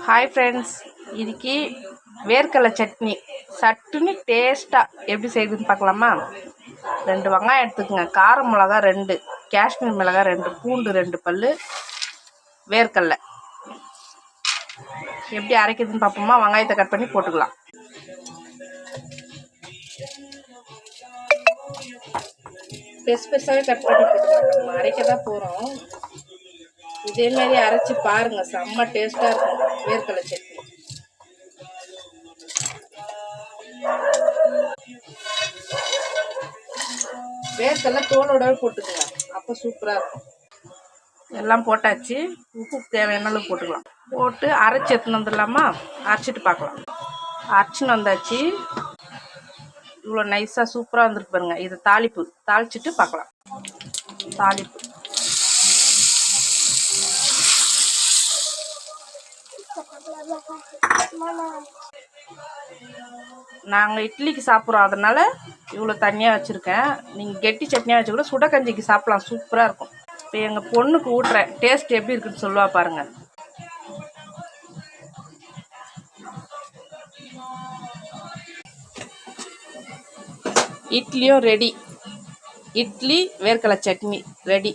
Hi friends, இன்னைக்கு வேர்க்கடலை சட்னி சட்டுன்னு டேஸ்ட்டாக எப்படி செய்யுதுன்னு பார்க்கலாமா? 2 வெங்காயம் எடுத்துக்கோங்க, கார மிளகா 2, காஷ்மீர் மிளகாய் 2, பூண்டு 2 பல், வேர்க்கடலை. எப்படி அரைக்கிறதுன்னு பார்ப்போமா? வெங்காயத்தை கட் பண்ணி போட்டுக்கலாம். பெருசாகவே கட் பண்ணி போட்டுக்கலாம். நம்ம அரைக்க தான் போகிறோம். இதேமாரி அரைச்சி பாருங்கள், செம்ம டேஸ்ட்டாக இருக்கும் வேர்க்கடலை சட்னி. வேர்க்கடலை தோலோடவே போட்டுக்கலாம், அப்போ சூப்பராக இருக்கும். எல்லாம் போட்டாச்சு. உப்பு தேவையான அளவு போட்டுக்கலாம். போட்டு அரைச்சி எடுத்துன்னு வந்துடலாமா? அரைச்சிட்டு பார்க்கலாம். அரைச்சின்னு வந்தாச்சு. இவ்வளோ நைஸாக சூப்பராக வந்துருக்கு பாருங்கள். இது தாளிச்சிட்டு பார்க்கலாம். தாளிப்பு நாங்கள் இட்லிக்கு சாப்பிட்றோம், அதனால் இவ்வளோ தண்ணியாக வச்சுருக்கேன். நீங்கள் கெட்டி சட்னியாக வச்சு கூட சுட கஞ்சிக்கு சாப்பிட்லாம், சூப்பராக இருக்கும். இப்போ எங்கள் பொண்ணுக்கு ஊட்டுறேன், டேஸ்ட் எப்படி இருக்குன்னு சொல்லுவா பாருங்கள். இட்லியும் ரெடி. இட்லி வேர்க்கடலை சட்னி ரெடி.